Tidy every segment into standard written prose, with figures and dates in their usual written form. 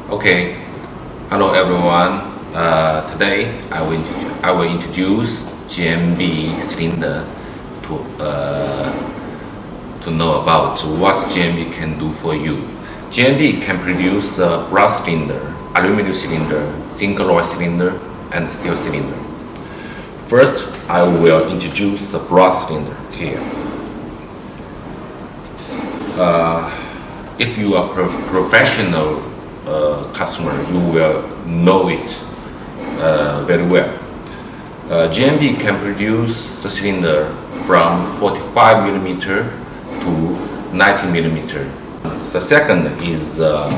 Okay, hello everyone. Today I will introduce GMB cylinder to know about what GMB can do for you. GMB can produce the brass cylinder, aluminum cylinder, zinc alloy cylinder, and steel cylinder. First, I will introduce the brass cylinder here. If you are professional customer, you will know it very well. GMB can produce the cylinder from 45 millimeter to 90 millimeter. The second is the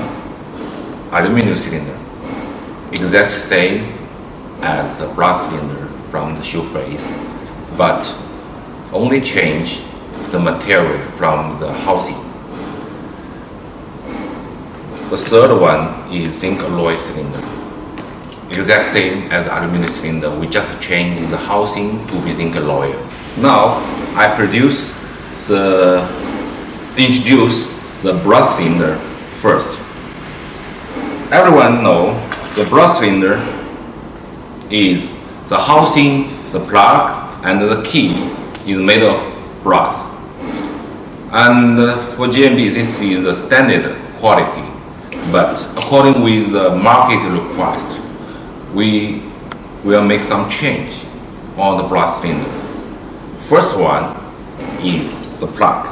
aluminum cylinder, exactly same as the brass cylinder from the shoe face, but only change the material from the housing. The third one is zinc alloy cylinder, exact same as the aluminum cylinder. We just change the housing to be zinc alloy. Now I introduce the brass cylinder first. Everyone know the brass cylinder is the housing, the plug, and the key is made of brass. And for GMB, this is the standard quality. But according with the market request, we will make some change on the brass cylinder. First one is the plug.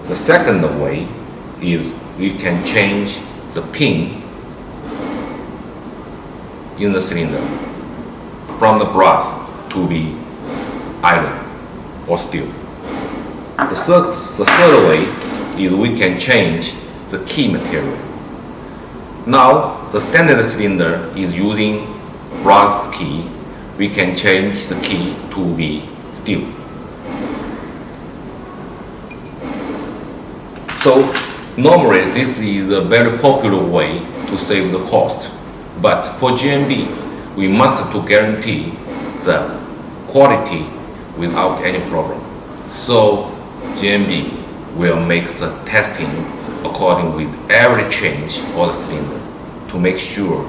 The second way is we can change the pin in the cylinder from the brass to be iron or steel. The third way is we can change the key material. Now the standard cylinder is using brass key. We can change the key to be steel. So normally this is a very popular way to save the cost, but for GMB we must to guarantee the quality without any problem. So GMB will make the testing according with every change of the cylinder to make sure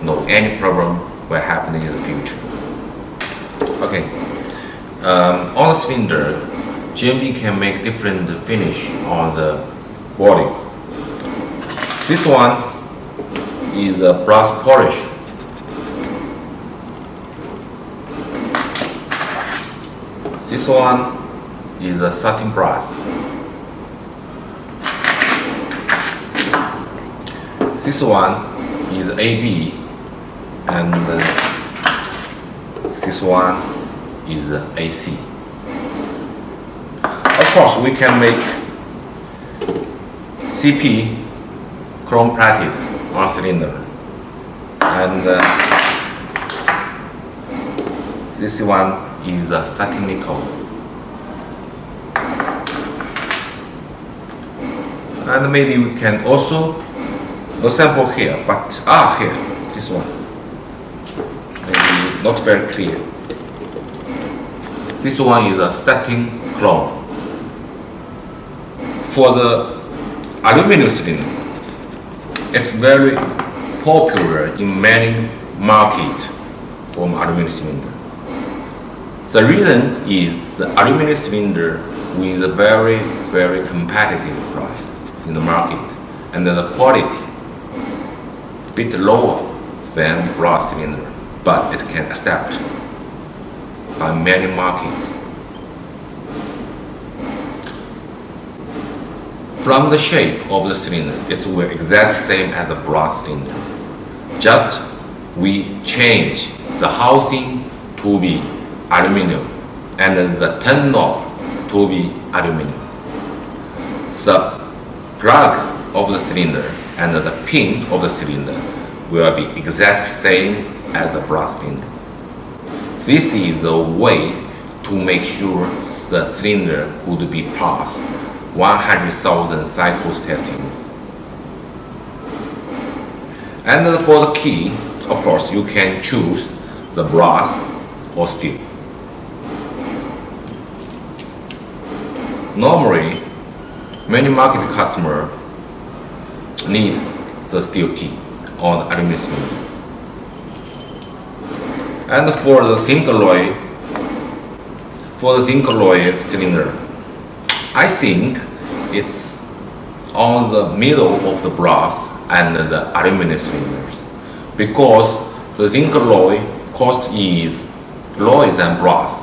no any problem will happen in the future. Okay, on the cylinder, GMB can make different finish on the body. This one is a brass polish. This one is a satin brass. This one is AB, and this one is AC. Of course, we can make CP chrome plated on cylinder, and this one is a satin nickel. And maybe we can also no sample here, but here, this one. Maybe not very clear. This one is a satin chrome. For the aluminum cylinder, it's very popular in many markets from aluminum cylinder. The reason is the aluminum cylinder with a very, very competitive price in the market, and the quality bit lower than brass cylinder, but it can accept by many markets. From the shape of the cylinder, it will exactly same as the brass cylinder. Just we change the housing to be aluminum and the turn knob to be aluminum. The plug of the cylinder and the pin of the cylinder will be exactly same as the brass cylinder. This is the way to make sure the cylinder could be passed 100,000 cycles testing. And for the key, of course, you can choose the brass or steel. Normally, many market customers need the steel key on the aluminum cylinder. And for the zinc alloy cylinder, I think it's on the middle of the brass and the aluminum cylinders, because the zinc alloy cost is lower than brass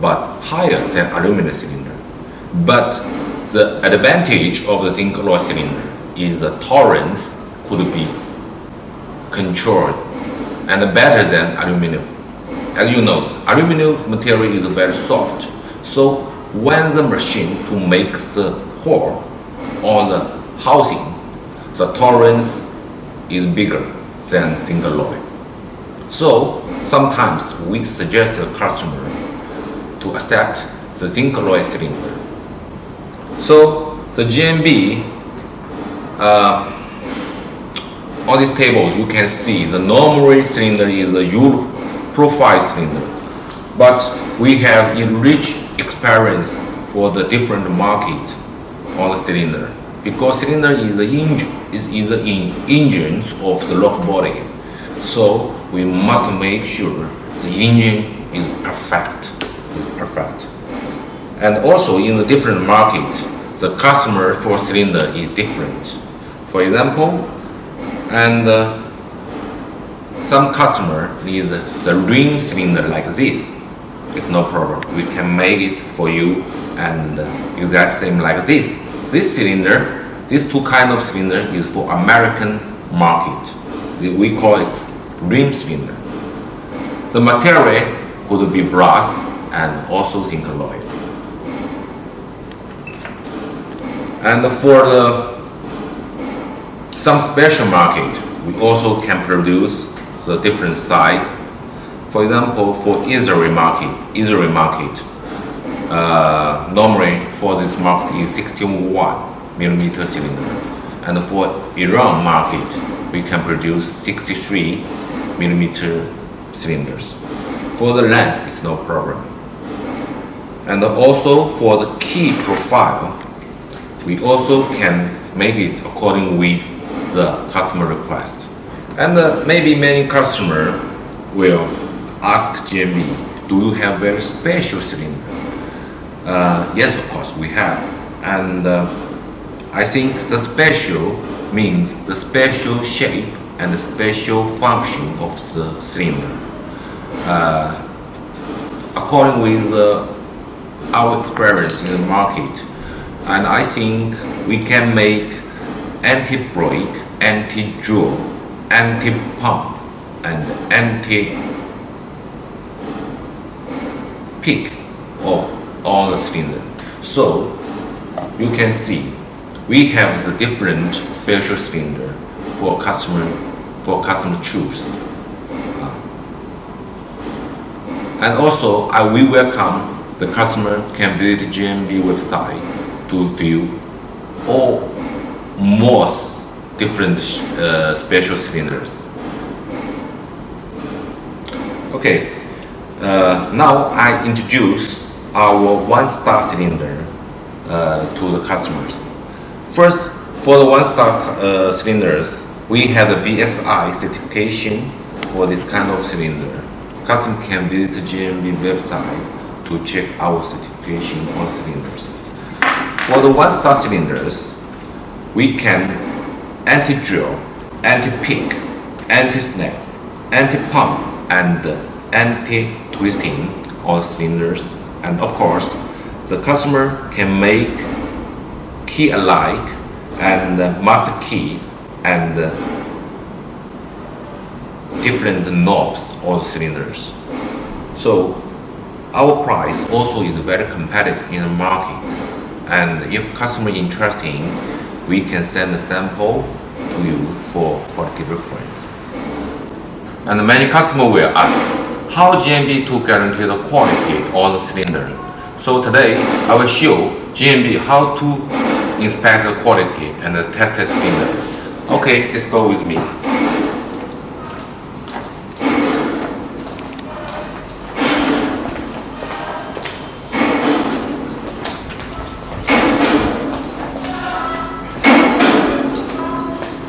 but higher than aluminum cylinder. But the advantage of the zinc alloy cylinder is the tolerance could be controlled and better than aluminum. As you know, aluminum material is very soft, so when the machine to make the hole on the housing, the tolerance is bigger than zinc alloy. So sometimes we suggest the customer to accept the zinc alloy cylinder. So the GMB, on these tables you can see the normal cylinder is the U profile cylinder, but we have enriched experience for the different market on the cylinder, because cylinder is the engines of the lock body, so we must make sure the engine is perfect. And also in the different markets, the customer for cylinder is different. For example, and some customer needs the ring cylinder like this. It's no problem. We can make it for you and exact same like this. This cylinder, these two kind of cylinder is for American market. We call it rim cylinder. The material could be brass and also zinc alloy. And for some special market, we also can produce the different size. For example, for Israeli market, normally for this market is 61mm cylinder, and for Iran market, we can produce 63mm cylinders. For the length, it's no problem. And also for the key profile, we also can make it according with the customer request. And maybe many customer will ask GMB, do you have very special cylinder? Yes, of course we have. And I think the special means the special shape and the special function of the cylinder. According with our experience in the market, and I think we can make anti-brake, anti-jewel, anti-pump, and anti-peak of all the cylinder. So you can see we have the different special cylinder for customer choose. And also we welcome the customer can visit GMB website to view all most different special cylinders. Okay, now I introduce our one-star cylinder to the customers. First, for the one-star cylinders, we have the BSI certification for this kind of cylinder. Customer can visit the GMB website to check our certification on cylinders. For the one-star cylinders, we can anti-drill, anti-peak, anti-snap, anti-pump, and anti-twisting on cylinders. And of course, the customer can make key alike and master key and different knobs on cylinders. So our price also is very competitive in the market. And if customer interested, we can send a sample to you for quality reference. And many customers will ask, how GMB to guarantee the quality on the cylinder? So today I will show GMB how to inspect the quality and test the cylinder. Okay, let's go with me.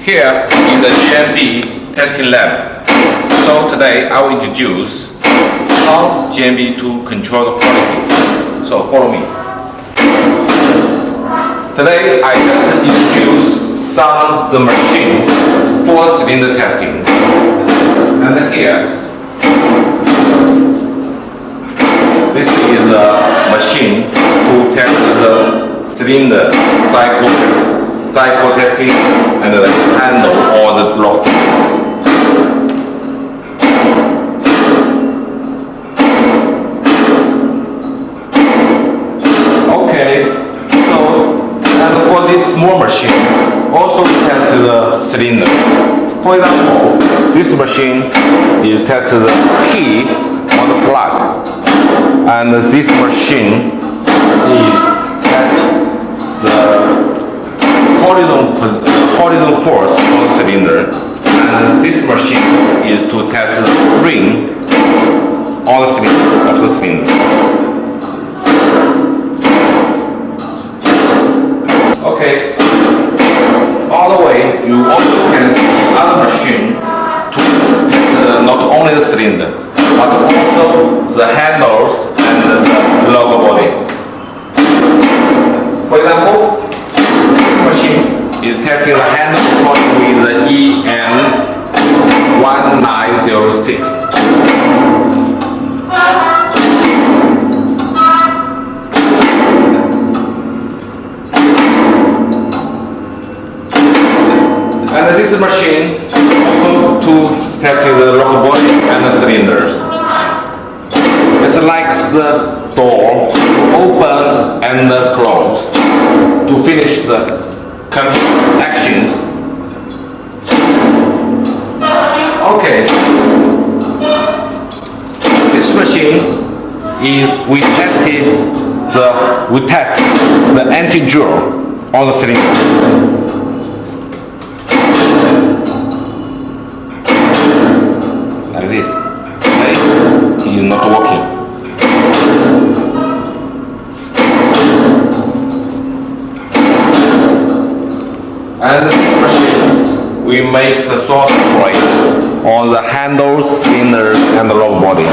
Here is the GMB testing lab. So today I will introduce how GMB to control the quality. So follow me. Today I will introduce some of the machine for cylinder testing. And here, this is a machine to test the cylinder cycle testing and the handle or the block. Okay, so and for this small machine, also test the cylinder. For example, this machine is test the key on the plug, and this machine is test the horizontal force on the cylinder, and this machine is to test the spring on the cylinder. Okay, all the way you also can see other machine to test not only the cylinder but also the handles and the logo body. For example, is testing the handle with the EM1906. And this machine also to testing the lock body and the cylinders. It's like the door open and close to finish the actions. Okay, this machine is we test the anti-jewel on the cylinder. Like this. Okay, it is not working. And this machine, we make the soft spray on the handles, cylinders, and the lock body.